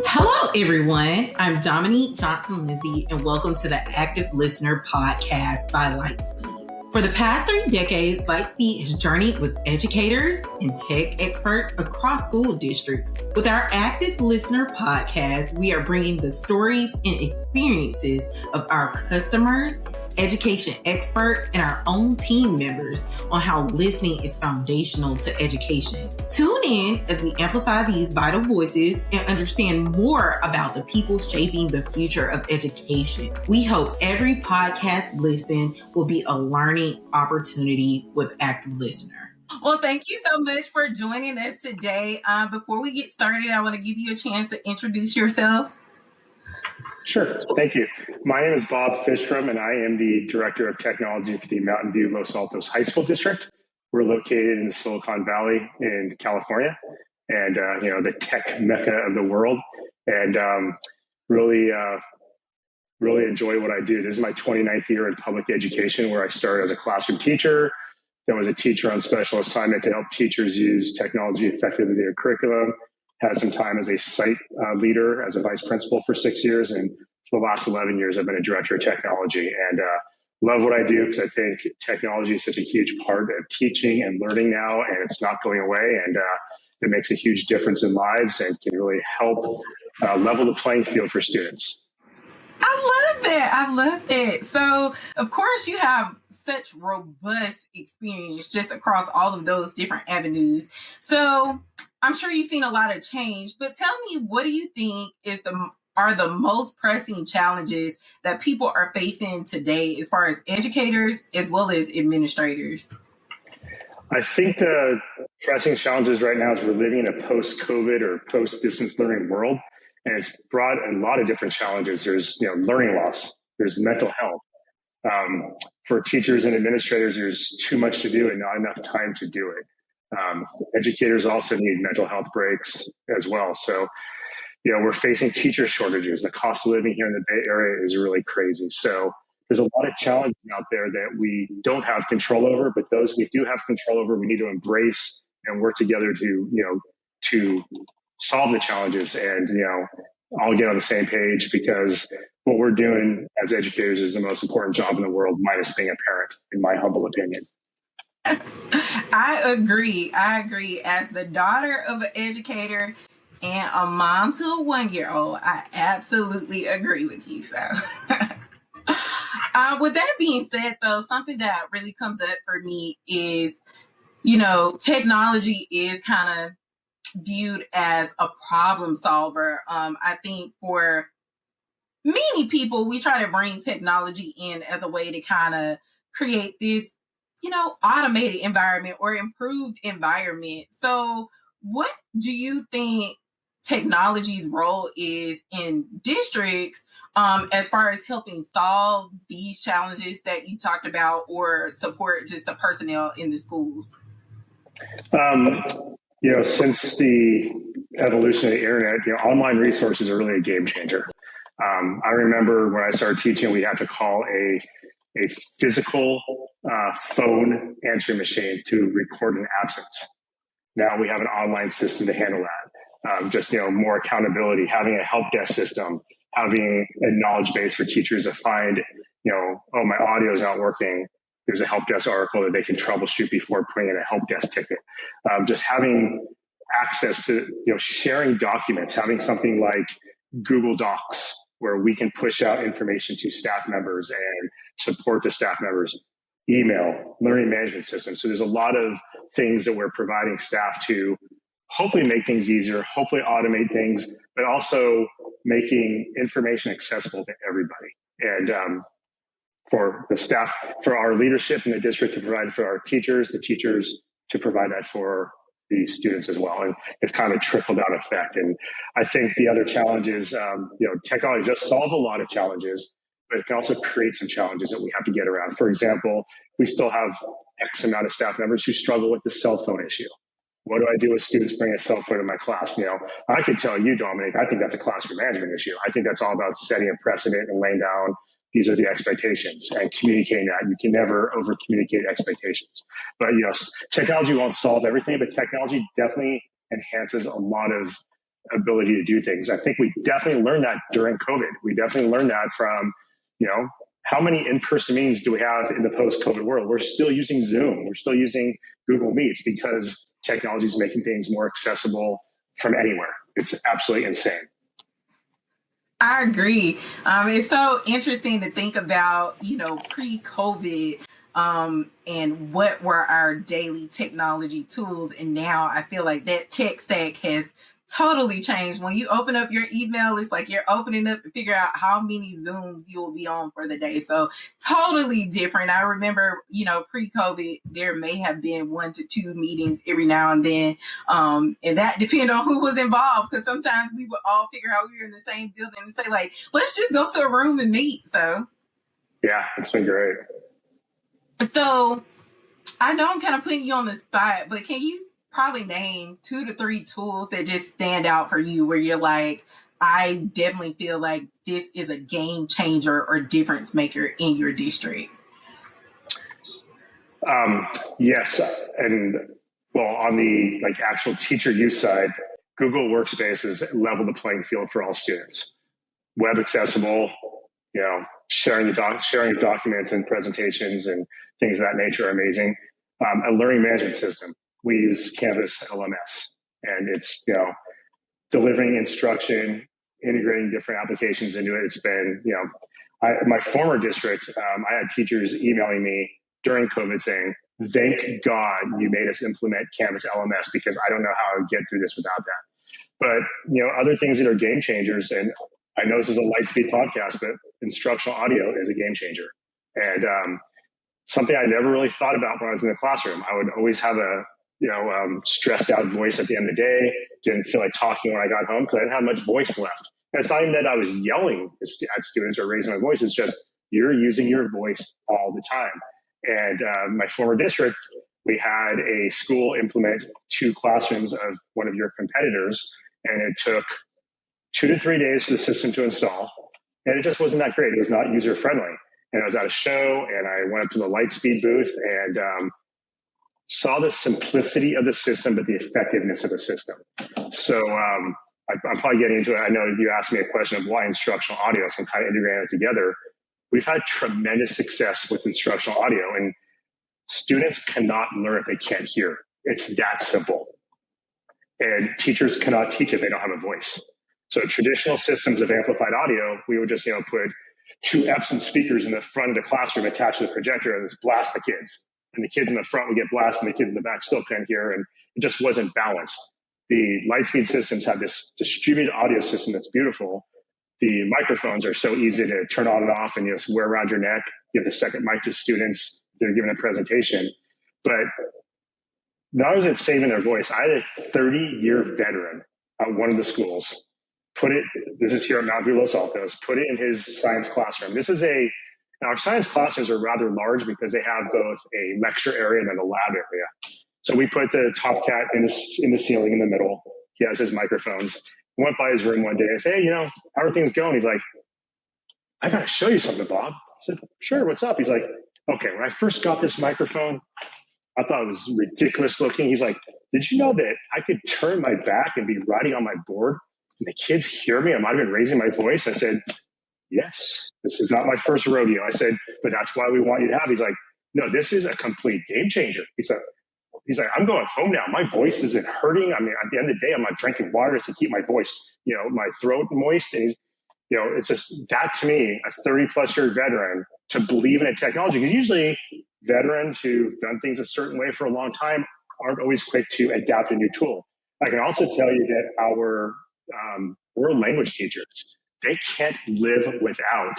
Hello, everyone. I'm Dominique Johnson-Lindsay, and welcome to the Active Listener Podcast by Lightspeed. For the past 3 decades, Lightspeed has journeyed with educators and tech experts across school districts. With our Active Listener Podcast, we are bringing the stories and experiences of our customers, education experts, and our own team members on how listening is foundational to education. Tune in as we amplify these vital voices and understand more about the people shaping the future of education. We hope every podcast listen will be a learning opportunity with Active Listener. Well, thank you so much for joining us today. Before we get started, I want to give you a chance to introduce yourself. Sure. Thank you. My name is Bob Fishtrom, and I am the Director of Technology for the Mountain View Los Altos High School District. We're located in the Silicon Valley in California, and the tech mecca of the world. And really enjoy what I do. This is my 29th year in public education, where I started as a classroom teacher, then was a teacher on special assignment to help teachers use technology effectively in their curriculum. Had some time as a site leader, as a vice principal for 6 years. And for the last 11 years, I've been a director of technology, and love what I do because I think technology is such a huge part of teaching and learning now, and it's not going away. And it makes a huge difference in lives and can really help level the playing field for students. I love that. So, of course, you have such robust experience just across all of those different avenues. So I'm sure you've seen a lot of change, but tell me, what do you think are the most pressing challenges that people are facing today as far as educators as well as administrators? I think the pressing challenges right now is we're living in a post-COVID or post-distance learning world, and it's brought a lot of different challenges. There's learning loss, there's mental health. For teachers and administrators, there's too much to do and not enough time to do it. Educators also need mental health breaks as well. So, we're facing teacher shortages. The cost of living here in the Bay Area is really crazy. So there's a lot of challenges out there that we don't have control over, but those we do have control over, we need to embrace and work together to solve the challenges and, all get on the same page, because what we're doing as educators is the most important job in the world, minus being a parent, in my humble opinion. I agree. As the daughter of an educator and a mom to a 1-year-old, I absolutely agree with you. So with that being said, though, something that really comes up for me is, technology is kind of viewed as a problem solver. I think for many people, we try to bring technology in as a way to kind of create this, automated environment or improved environment. So what do you think technology's role is in districts as far as helping solve these challenges that you talked about or support just the personnel in the schools? Since the evolution of the internet, online resources are really a game changer. I remember when I started teaching, we had to call a physical phone answering machine to record an absence. Now we have an online system to handle that. More accountability, having a help desk system, having a knowledge base for teachers to find, my audio is not working. There's a help desk article that they can troubleshoot before putting in a help desk ticket. Just having access to, sharing documents, having something like Google Docs where we can push out information to staff members and support the staff members, email, learning management systems. So there's a lot of things that we're providing staff to hopefully make things easier, hopefully automate things, but also making information accessible to everybody. And for the staff, for our leadership in the district to provide for our teachers, the teachers to provide that for the students as well. And it's kind of a trickle down effect. And I think the other challenge is, technology does solve a lot of challenges, but it can also create some challenges that we have to get around. For example, we still have X amount of staff members who struggle with the cell phone issue. What do I do with students bringing a cell phone in my class? I could tell you, Dominic, I think that's a classroom management issue. I think that's all about setting a precedent and laying down these are the expectations, and communicating that. You can never over communicate expectations. But technology won't solve everything, but technology definitely enhances a lot of ability to do things. I think we definitely learned that during COVID. We definitely learned that from, how many in-person meetings do we have in the post-COVID world? We're still using Zoom. We're still using Google Meets because technology is making things more accessible from anywhere. It's absolutely insane. I agree. It's so interesting to think about, pre-COVID and what were our daily technology tools. And now I feel like that tech stack has totally changed. When you open up your email, it's like you're opening up to figure out how many Zooms you will be on for the day. So totally different. I remember, pre-COVID, there may have been 1 to 2 meetings every now and then. And that depended on who was involved, because sometimes we would all figure out we were in the same building and say, like, let's just go to a room and meet. So yeah, it's been great. So I know I'm kind of putting you on the spot, but can you probably name 2 to 3 tools that just stand out for you where you're like, I definitely feel like this is a game changer or difference maker in your district? Yes. And on the actual teacher use side, Google Workspaces level the playing field for all students. Web accessible, sharing documents and presentations and things of that nature are amazing. A learning management system. We use Canvas LMS, and it's, delivering instruction, integrating different applications into it. It's been, my former district, I had teachers emailing me during COVID saying, thank God you made us implement Canvas LMS, because I don't know how I would get through this without that. But, other things that are game changers, and I know this is a Lightspeed podcast, but instructional audio is a game changer. And something I never really thought about when I was in the classroom. I would always have a stressed out voice at the end of the day. Didn't feel like talking when I got home because I didn't have much voice left. And it's not even that I was yelling at students or raising my voice. It's just you're using your voice all the time. And my former district, we had a school implement 2 classrooms of one of your competitors, and it took 2 to 3 days for the system to install. And it just wasn't that great. It was not user friendly. And I was at a show, and I went up to the Lightspeed booth and saw the simplicity of the system, but the effectiveness of the system. So I'm probably getting into it. I know you asked me a question of why instructional audio, so I'm kind of integrating it together. We've had tremendous success with instructional audio, and students cannot learn if they can't hear. It's that simple. And teachers cannot teach if they don't have a voice. So traditional systems of amplified audio, we would just put 2 Epson speakers in the front of the classroom attached to the projector and just blast the kids. And the kids in the front would get blasted and the kids in the back still couldn't hear, and it just wasn't balanced. The Lightspeed systems have this distributed audio system that's beautiful. The microphones are so easy to turn on and off, and you just wear around your neck. You have the second mic to students. They're giving a presentation. But not only is it saving their voice, I had a 30-year veteran at one of the schools this is here at Mount View, Los Altos, put it in his science classroom. Now our science classrooms are rather large because they have both a lecture area and then a lab area. So we put the Top Cat in the ceiling in the middle. He has his microphones. I went by his room one day. I said, hey, how are things going? He's like, I got to show you something, Bob. I said, sure, what's up? He's like, okay, when I first got this microphone, I thought it was ridiculous looking. He's like, did you know that I could turn my back and be writing on my board and the kids hear me? I might have been raising my voice. I said, yes, this is not my first rodeo. I said, but that's why we want you to have. He's like, no, this is a complete game changer. He's like, I'm going home now. My voice isn't hurting. I mean, at the end of the day, I'm not drinking water just to keep my voice, my throat moist. And it's just that, to me, a 30 plus year veteran, to believe in a technology. Because usually veterans who've done things a certain way for a long time aren't always quick to adapt a new tool. I can also tell you that our world language teachers, they can't live without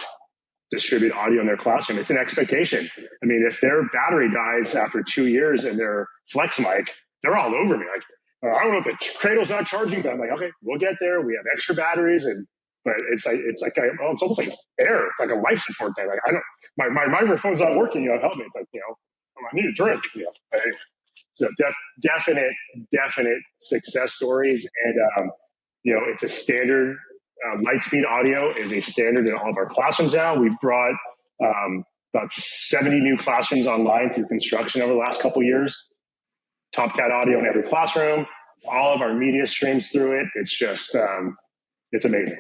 distributed audio in their classroom. It's an expectation. I mean, if their battery dies after 2 years and their flex mic, they're all over me. Like, I don't know if the cradle's not charging, but I'm like, okay, we'll get there. We have extra batteries, but it's almost like air. It's like a life support thing. Like, my microphone's not working. Help me. It's like, I need a drink. But anyway, so definite success stories, and it's a standard Lightspeed audio is a standard in all of our classrooms now. We've brought about 70 new classrooms online through construction over the last couple of years. Top Cat audio in every classroom, all of our media streams through it. It's just, it's amazing.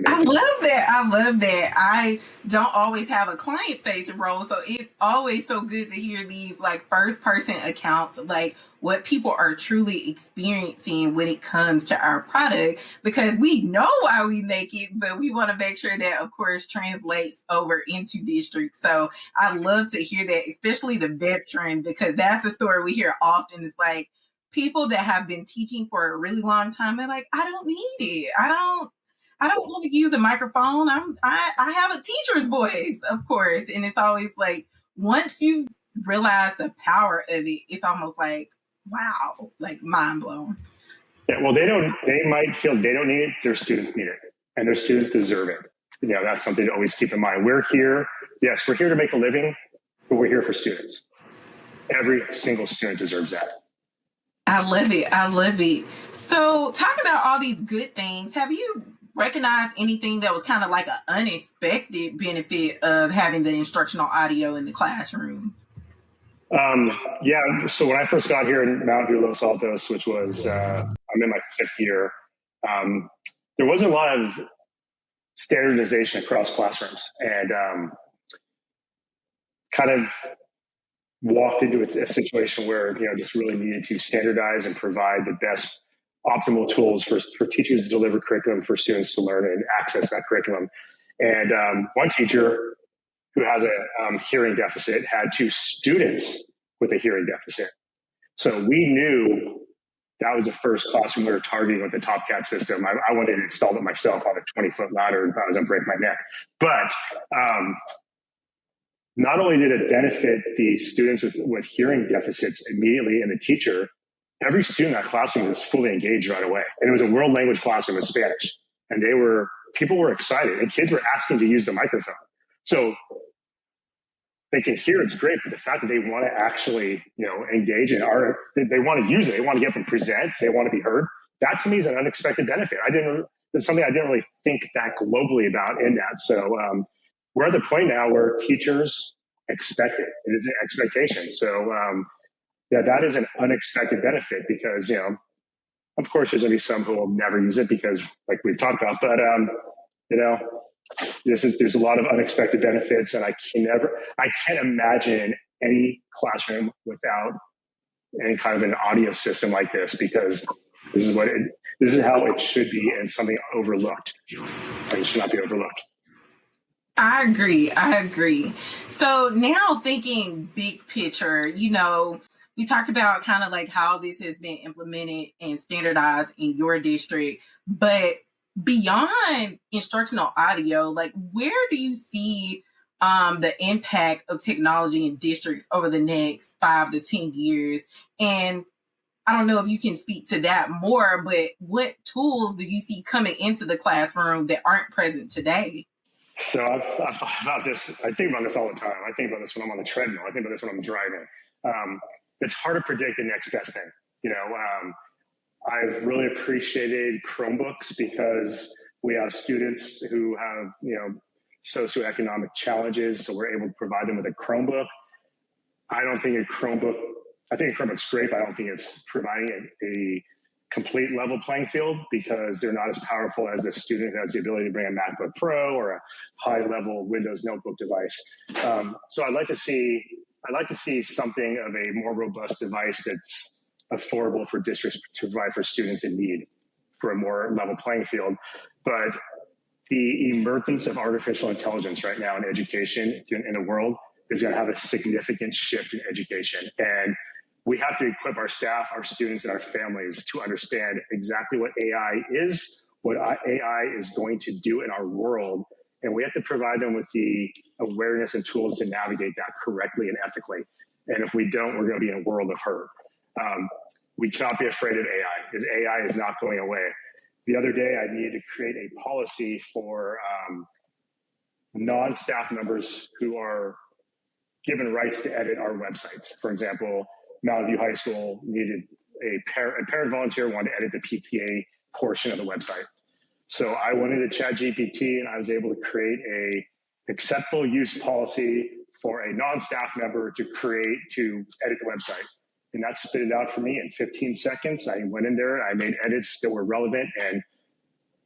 I love that. I love that. I don't always have a client facing role, so it's always so good to hear these like first person accounts of like what people are truly experiencing when it comes to our product, because we know why we make it, but we want to make sure that of course translates over into districts. So I love to hear that, especially the veteran, because that's the story we hear often. It's like people that have been teaching for a really long time, they're like, I don't need it. I don't want to use a microphone. I have a teacher's voice, of course. And it's always like, once you realize the power of it, it's almost like, wow, like mind blown. Yeah, well, they might feel they don't need it. Their students need it, and their students deserve it. You know, that's something to always keep in mind. We're here. Yes, we're here to make a living, but we're here for students. Every single student deserves that. I love it. I love it. So talk about all these good things. Have you recognize anything that was kind of like an unexpected benefit of having the instructional audio in the classroom? Yeah. So when I first got here in Mount View, Los Altos, which was, I'm in my 5th year, there wasn't a lot of standardization across classrooms, and kind of walked into a situation where, you know, just really needed to standardize and provide the best optimal tools for teachers to deliver curriculum for students to learn and access that curriculum. And one teacher who has a hearing deficit had 2 students with a hearing deficit. So we knew that was the first classroom we were targeting with the Top Cat system. I wanted to install it myself on a 20-foot ladder and thought I was going to break my neck. But not only did it benefit the students with hearing deficits immediately and the teacher, every student in that classroom was fully engaged right away. And it was a world language classroom with Spanish. And people were excited, and kids were asking to use the microphone. So they can hear it's great, but the fact that they want to actually, you know, engage in art, they want to use it, they want to get up and present, they want to be heard. That to me is an unexpected benefit. It's something I didn't really think that globally about in that. So we're at the point now where teachers expect it. It is an expectation. So yeah, that is an unexpected benefit because, you know, of course there's going to be some who will never use it because like we've talked about, but you know, there's a lot of unexpected benefits, and I can't imagine any classroom without any kind of an audio system like this, because this is how it should be, and something overlooked. It should not be overlooked. I agree. So now thinking big picture, you know, we talked about kind of like how this has been implemented and standardized in your district, but beyond instructional audio, like where do you see the impact of technology in districts over the next 5 to 10 years? And I don't know if you can speak to that more, but what tools do you see coming into the classroom that aren't present today? So I've thought about this. I think about this all the time. I think about this when I'm on the treadmill. I think about this when I'm driving. It's hard to predict the next best thing. You know, I've really appreciated Chromebooks because we have students who have, you know, socioeconomic challenges, so we're able to provide them with a Chromebook. I think a Chromebook's great, but I don't think it's providing a complete level playing field because they're not as powerful as the student who has the ability to bring a MacBook Pro or a high-level Windows notebook device. So I'd like to see something of a more robust device that's affordable for districts to provide for students in need for a more level playing field. But the emergence of artificial intelligence right now in education in the world is going to have a significant shift in education. And we have to equip our staff, our students, and our families to understand exactly what AI is, what AI is going to do in our world. And we have to provide them with the awareness and tools to navigate that correctly and ethically. And if we don't, we're going to be in a world of hurt. We cannot be afraid of AI, because AI is not going away. The other day, I needed to create a policy for non-staff members who are given rights to edit our websites. For example, Mountain View High School needed a parent volunteer wanted to edit the PTA portion of the website. So I went into ChatGPT and I was able to create a acceptable use policy for a non-staff member to edit the website. And that spit it out for me in 15 seconds. I went in there, I made edits that were relevant, and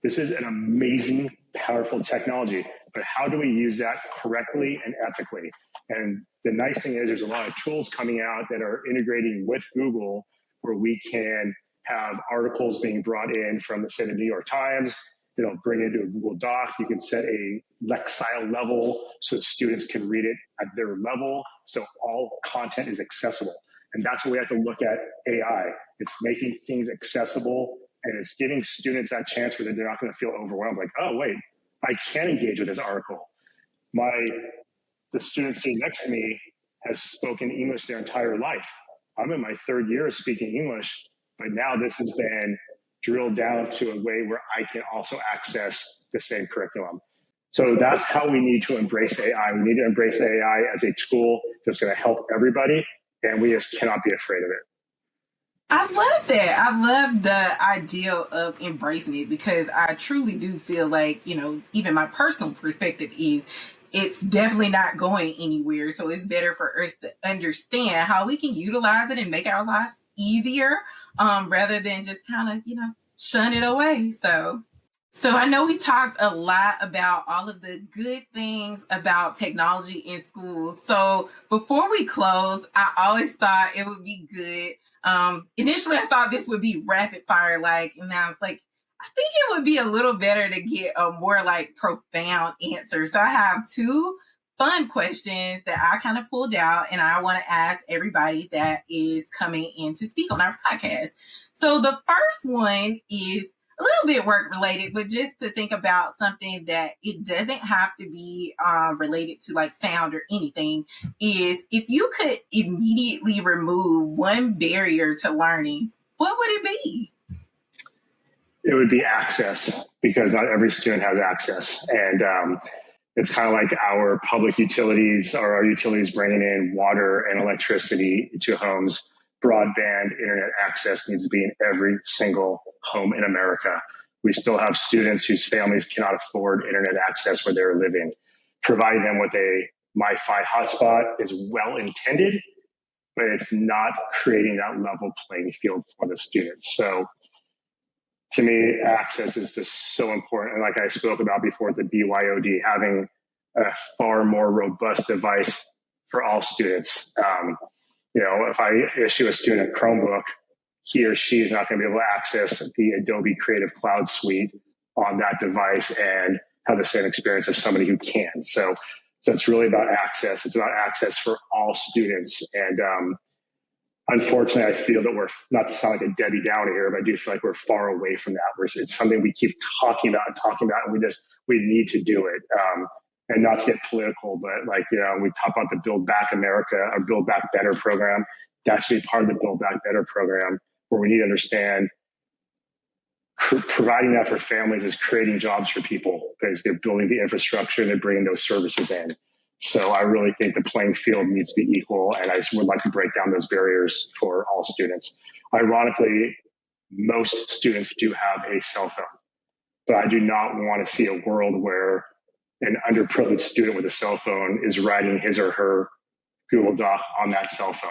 this is an amazing, powerful technology. But how do we use that correctly and ethically? And the nice thing is there's a lot of tools coming out that are integrating with Google where we can have articles being brought in from, say, the New York Times. It'll bring it into a Google Doc. You can set a lexile level so students can read it at their level. So all content is accessible. And that's what we have to look at AI. It's making things accessible, and it's giving students that chance where they're not going to feel overwhelmed. Like, oh, wait, I can engage with this article. The student sitting next to me has spoken English their entire life. I'm in my third year of speaking English, but now this has been drilled down to a way where I can also access the same curriculum. So that's how we need to embrace AI. We need to embrace AI as a tool that's going to help everybody, and we just cannot be afraid of it. I love that. I love the idea of embracing it, because I truly do feel like, even my personal perspective is it's definitely not going anywhere. So it's better for us to understand how we can utilize it and make our lives easier, rather than just kind of, shun it away. So I know we talked a lot about all of the good things about technology in schools. So before we close, I always thought it would be good. Initially, I thought this would be rapid fire, and I was like, I think it would be a little better to get a more profound answer. So I have two fun questions that I kind of pulled out, and I want to ask everybody that is coming in to speak on our podcast. So the first one is a little bit work related, but just to think about something that it doesn't have to be related to sound or anything, is if you could immediately remove one barrier to learning, what would it be? It would be access, because not every student has access. And it's kind of like our public utilities or our utilities bringing in water and electricity to homes. Broadband internet access needs to be in every single home in America. We still have students whose families cannot afford internet access where they're living. Providing them with a MiFi hotspot is well intended, but it's not creating that level playing field for the students. So to me, access is just so important. And like I spoke about before, the BYOD, having a far more robust device for all students. If I issue a student a Chromebook, he or she is not going to be able to access the Adobe Creative Cloud Suite on that device and have the same experience as somebody who can. So it's really about access. It's about access for all students. And unfortunately, I feel that we're, not to sound like a Debbie Downer here, but I do feel like we're far away from that. It's something we keep talking about, and we need to do it. And not to get political, but we talk about the Build Back America or Build Back Better program. That should be part of the Build Back Better program, where we need to understand providing that for families is creating jobs for people, because they're building the infrastructure and they're bringing those services in. So I really think the playing field needs to be equal, and I just would like to break down those barriers for all students. Ironically, most students do have a cell phone, but I do not want to see a world where an underprivileged student with a cell phone is writing his or her Google Doc on that cell phone.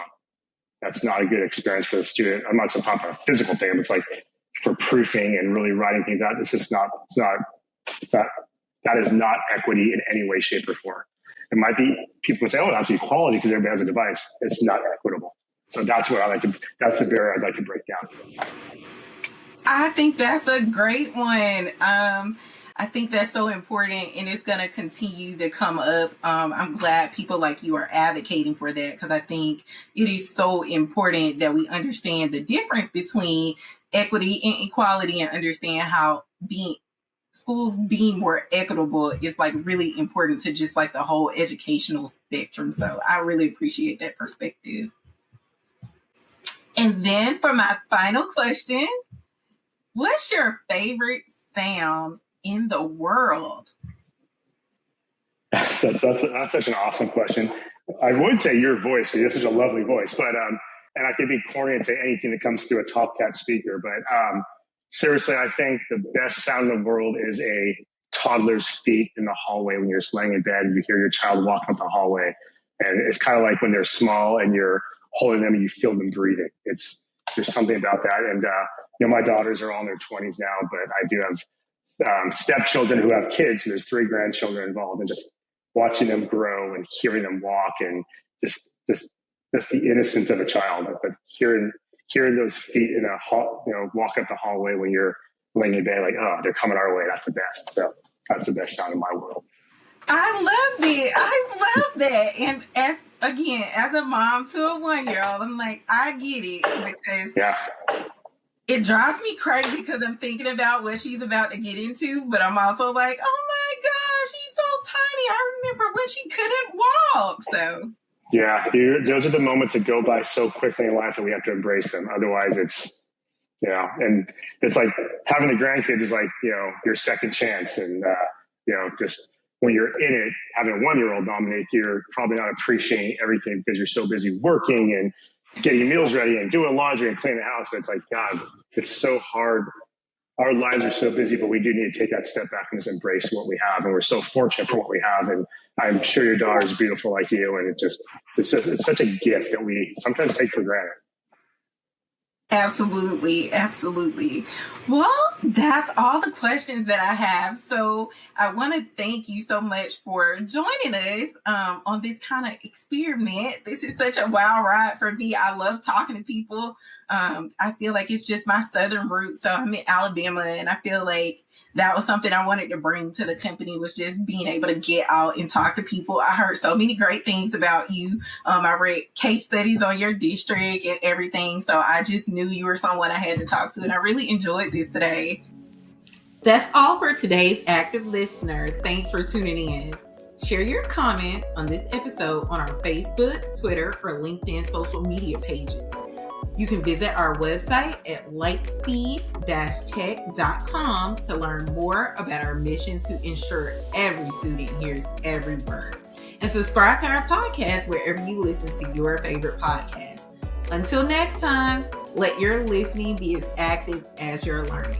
That's not a good experience for the student. I'm not talking about a physical thing, but it's for proofing and really writing things out. That is not equity in any way, shape, or form. It might be, people would say, oh, that's equality because everybody has a device. It's not equitable. So that's the barrier I'd like to break down. I think that's a great one. I think that's so important, and it's going to continue to come up. I'm glad people like you are advocating for that, because I think it is so important that we understand the difference between equity and equality, and understand how schools being more equitable is really important to just the whole educational spectrum. So I really appreciate that perspective. And then for my final question, what's your favorite sound in the world? That's such an awesome question. I would say your voice, because you have such a lovely voice, but and I could be corny and say anything that comes through a Top Cat speaker, but seriously, I think the best sound in the world is a toddler's feet in the hallway when you're just laying in bed and you hear your child walking up the hallway. And it's kind of like when they're small and you're holding them and you feel them breathing. There's something about that. And, my daughters are all in their 20s now, but I do have stepchildren who have kids. And there's 3 grandchildren involved, and just watching them grow and hearing them walk, and just the innocence of a child. But hearing those feet in a hall, walk up the hallway when you're laying in bed, like, oh, they're coming our way. That's the best. So that's the best sound in my world. I love it. I love that. And as a mom to a 1-year-old, I'm like, I get it, because it drives me crazy because I'm thinking about what she's about to get into, but I'm also like, oh my gosh, she's so tiny. I remember when she couldn't walk. So yeah, those are the moments that go by so quickly in life, and we have to embrace them. Otherwise, it's, and it's like having the grandkids is like, your second chance. And, just when you're in it, having a 1-year-old, Dominic, you're probably not appreciating everything because you're so busy working and getting meals ready and doing laundry and cleaning the house. But it's like, God, it's so hard. Our lives are so busy, but we do need to take that step back and just embrace what we have. And we're so fortunate for what we have. And I'm sure your daughter is beautiful like you. And it's such a gift that we sometimes take for granted. Absolutely. Absolutely. Well, that's all the questions that I have. So I want to thank you so much for joining us on this kind of experiment. This is such a wild ride for me. I love talking to people. I feel like it's just my Southern roots. So I'm in Alabama, and I feel like that was something I wanted to bring to the company, was just being able to get out and talk to people. I heard so many great things about you. I read case studies on your district and everything. So I just knew you were someone I had to talk to, and I really enjoyed this today. That's all for today's Active Listener. Thanks for tuning in. Share your comments on this episode on our Facebook, Twitter, or LinkedIn social media pages. You can visit our website at lightspeed-tech.com to learn more about our mission to ensure every student hears every word. And subscribe to our podcast wherever you listen to your favorite podcast. Until next time, let your listening be as active as your learning.